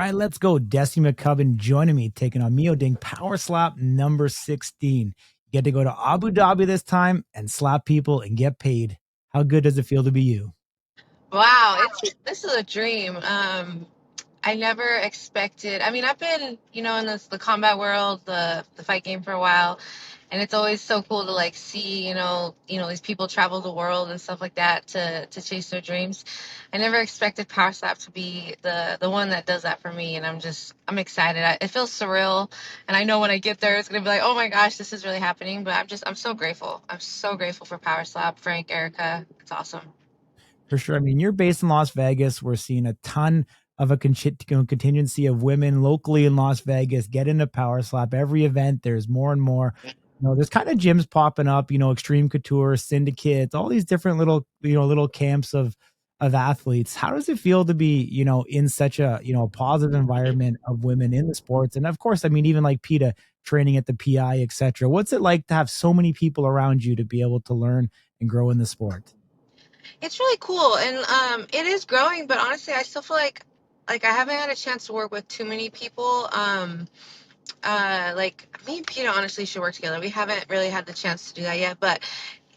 right, let's go. Destiny McCubbin joining me, taking on Miao Ding Power Slap number 16. You get to go to Abu Dhabi this time and slap people and get paid. How good does it feel to be you? Wow, this is a dream. I never expected. I mean, I've been, in the combat world, the fight game for a while, and it's always so cool to like see, these people travel the world and stuff like that to chase their dreams. I never expected Power Slap to be the one that does that for me, and I'm excited. It feels surreal, and I know when I get there, it's gonna be like, oh my gosh, this is really happening. But I'm so grateful. I'm so grateful for Power Slap, Frank, Erica. It's awesome. For sure. I mean, you're based in Las Vegas. We're seeing a ton of a contingency of women locally in Las Vegas get into Power Slap. Every event, there's more and more. There's kind of gyms popping up, Extreme Couture, syndicates, all these different little camps of athletes. How does it feel to be, in such a positive environment of women in the sports? And of course, I mean, even like PETA training at the PI, etc. What's it like to have so many people around you to be able to learn and grow in the sport? It's really cool, and it is growing. But honestly, I still feel like I haven't had a chance to work with too many people. Like me and Peter honestly should work together. We haven't really had the chance to do that yet, but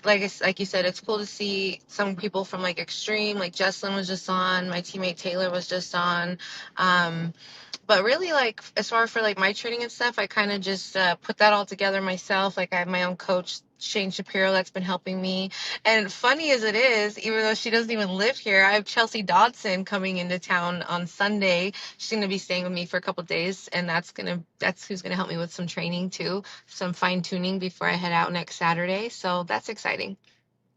like you said, it's cool to see some people from like Extreme. Like Jesslyn was just on. My teammate Taylor was just on. Um, but really, like as far for like my training and stuff, I kind of just put that all together myself. Like I have my own coach, Shane Shapiro, that's been helping me. And funny as it is, even though she doesn't even live here, I have Chelsea Dodson coming into town on Sunday. She's gonna be staying with me for a couple days, and that's who's gonna help me with some training too, some fine tuning before I head out next Saturday. So that's exciting.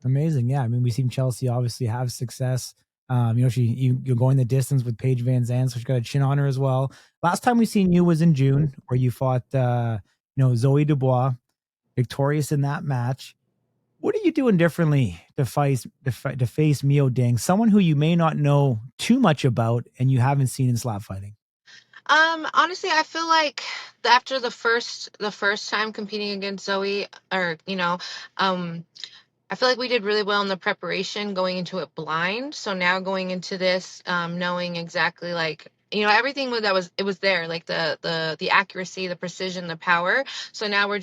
Amazing. Yeah. I mean, we've seen Chelsea obviously have success. You're going the distance with Paige Van Zandt, so she's got a chin on her as well. Last time we seen you was in June, where you fought, Zoe Dubois, victorious in that match. What are you doing differently to face Mio Ding, someone who you may not know too much about and you haven't seen in slap fighting? Honestly, I feel like after the first time competing against Zoe, or I feel like we did really well in the preparation going into it blind. So now going into this, knowing exactly like everything it was there, like the accuracy, the precision, the power. So now we're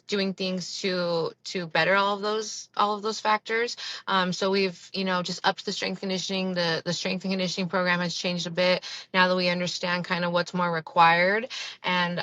doing things to better all of those factors. So we've just upped the strength conditioning. The strength and conditioning program has changed a bit now that we understand kind of what's more required. And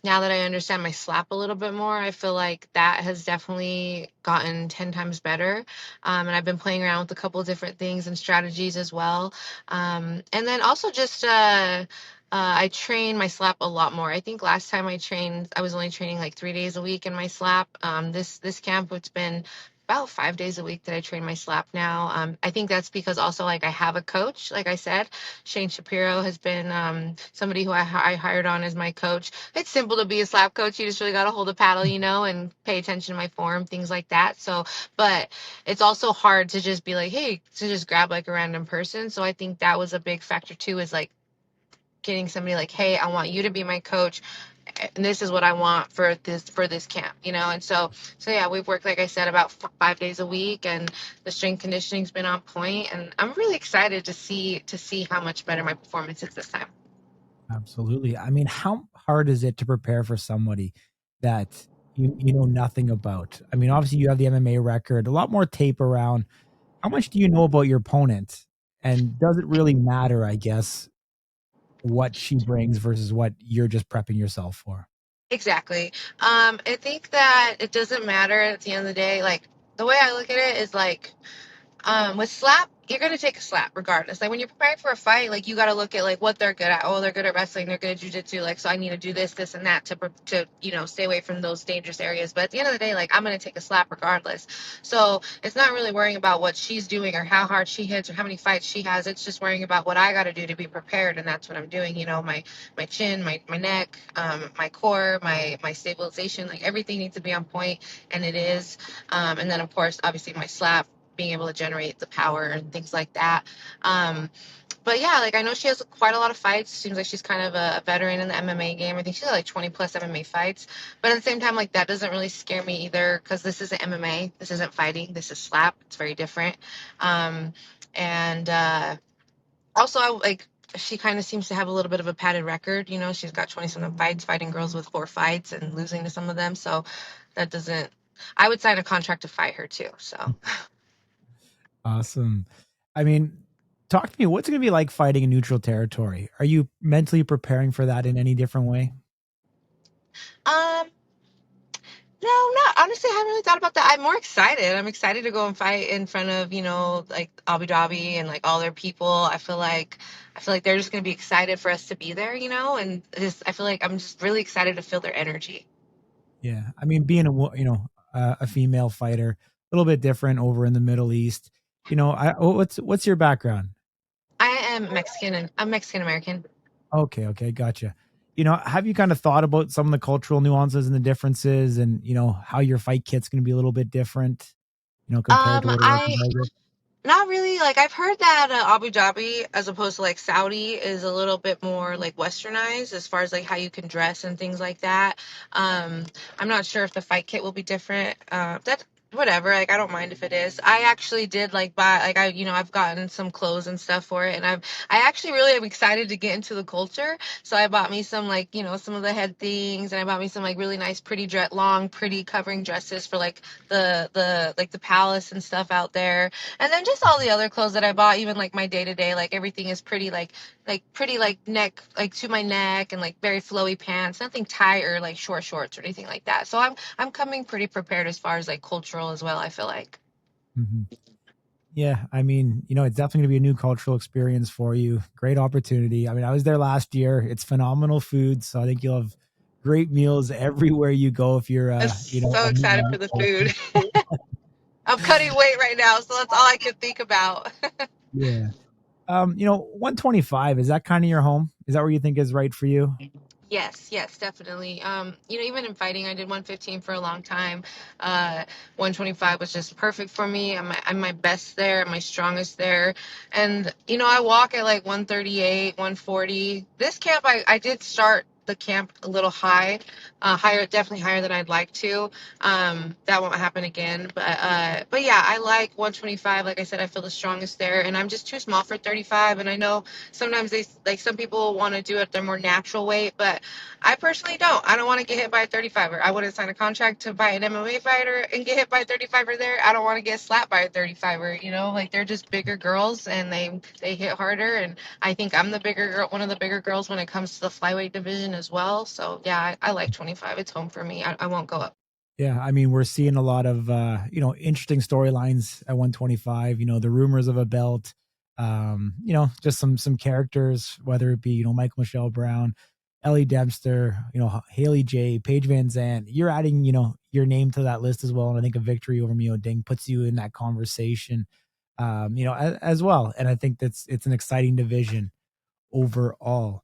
now that I understand my slap a little bit more, I feel like that has definitely gotten 10 times better. And I've been playing around with a couple of different things and strategies as well. And then also just I train my slap a lot more. I think last time I trained, I was only training like 3 days a week in my slap. This camp, it's been about 5 days a week that I train my slap now. I think that's because also like I have a coach, like I said, Shane Shapiro has been somebody who I hired on as my coach. It's simple to be a slap coach. You just really got to hold a paddle, and pay attention to my form, things like that. So, but it's also hard to just be like, hey, to just grab like a random person. So I think that was a big factor too, is like getting somebody like, hey, I want you to be my coach, and this is what I want for this camp, and so yeah, we've worked, like I said, about 5 days a week, and the strength conditioning's been on point, and I'm really excited to see how much better my performance is this time. Absolutely. I mean, how hard is it to prepare for somebody that you know nothing about? I mean, obviously you have the MMA record, a lot more tape around. How much do you know about your opponent? And does it really matter, I guess, what she brings versus what you're just prepping yourself for? Exactly. I think that it doesn't matter at the end of the day. Like the way I look at it is like with slap, you're gonna take a slap regardless. Like when you're preparing for a fight, like you gotta look at like what they're good at. Oh, they're good at wrestling. They're good at jujitsu. Like so, I need to do this, this, and that to stay away from those dangerous areas. But at the end of the day, like I'm gonna take a slap regardless. So it's not really worrying about what she's doing or how hard she hits or how many fights she has. It's just worrying about what I gotta do to be prepared, and that's what I'm doing. My chin, my neck, my core, my stabilization, like everything needs to be on point, and it is. And then of course, obviously my slap, being able to generate the power and things like that. Um, but yeah, like I know she has quite a lot of fights. Seems like she's kind of a veteran in the MMA game. I think she's got like 20 plus MMA fights. But at the same time, like that doesn't really scare me either because this isn't MMA. This isn't fighting. This is slap. It's very different. And also, I like she kind of seems to have a little bit of a padded record. You know, she's got 20 something fights, fighting girls with 4 fights and losing to some of them. So that doesn't, I would sign a contract to fight her too. So, Awesome. I mean, talk to me. What's it going to be like fighting in neutral territory? Are you mentally preparing for that in any different way? um, no, not honestly. I haven't really thought about that. I'm more excited. I'm excited to go and fight in front of, like Abu Dhabi and like all their people. I feel like they're just gonna be excited for us to be there, and just I feel like I'm just really excited to feel their energy. Yeah. I mean, being a female fighter, a little bit different over in the Middle East. What's your background? I am Mexican and I'm Mexican American. Okay, okay, gotcha. Have you kind of thought about some of the cultural nuances and the differences and, how your fight kit's going to be a little bit different, compared to what it was in I Vegas? Not really. Like I've heard that Abu Dhabi, as opposed to like Saudi, is a little bit more like westernized as far as like how you can dress and things like that. Um, I'm not sure if the fight kit will be different. That whatever. Like I don't mind if it is. I actually did like buy like I've gotten some clothes and stuff for it, and I actually really am excited to get into the culture. So I bought me some like some of the head things, and I bought me some like really nice pretty long pretty covering dresses for like the palace and stuff out there, and then just all the other clothes that I bought, even like my day to day, like everything is pretty like pretty like neck like to my neck and like very flowy pants, nothing tight or like short shorts or anything like that. So I'm coming pretty prepared as far as like cultural as well, I feel like. Mhm. Yeah, I mean, it's definitely gonna be a new cultural experience for you. Great opportunity. I mean, I was there last year. It's phenomenal food, so I think you'll have great meals everywhere you go if you're, I'm so a excited Milan for the person. food. I'm cutting weight right now, so that's all I can think about. Yeah. 125, is that kinda your home? Is that where you think is right for you? Yes, yes, definitely. Even in fighting, I did 115 for a long time. 125 was just perfect for me. I'm my best there. I'm my strongest there. And, I walk at like 138, 140. This camp, I did start the camp a little higher, definitely higher than I'd like to. That won't happen again. But yeah, I like 125. Like I said, I feel the strongest there. And I'm just too small for 35. And I know sometimes some people want to do it their more natural weight, but I personally don't. I don't want to get hit by a 35er. I wouldn't sign a contract to buy an MMA fighter and get hit by a 35er there. I don't want to get slapped by a 35er. Like they're just bigger girls and they hit harder. And I think I'm the bigger girl, one of the bigger girls when it comes to the flyweight division as well. So yeah, I like 25. It's home for me. I won't go up. Yeah, I mean, we're seeing a lot of interesting storylines at 125. The rumors of a belt, just some characters, whether it be Michael Michelle Brown, Ellie Dempster, Haley J, Paige Van Zandt. You're adding your name to that list as well, and I think a victory over Miao Ding puts you in that conversation, as well. And I think it's an exciting division overall.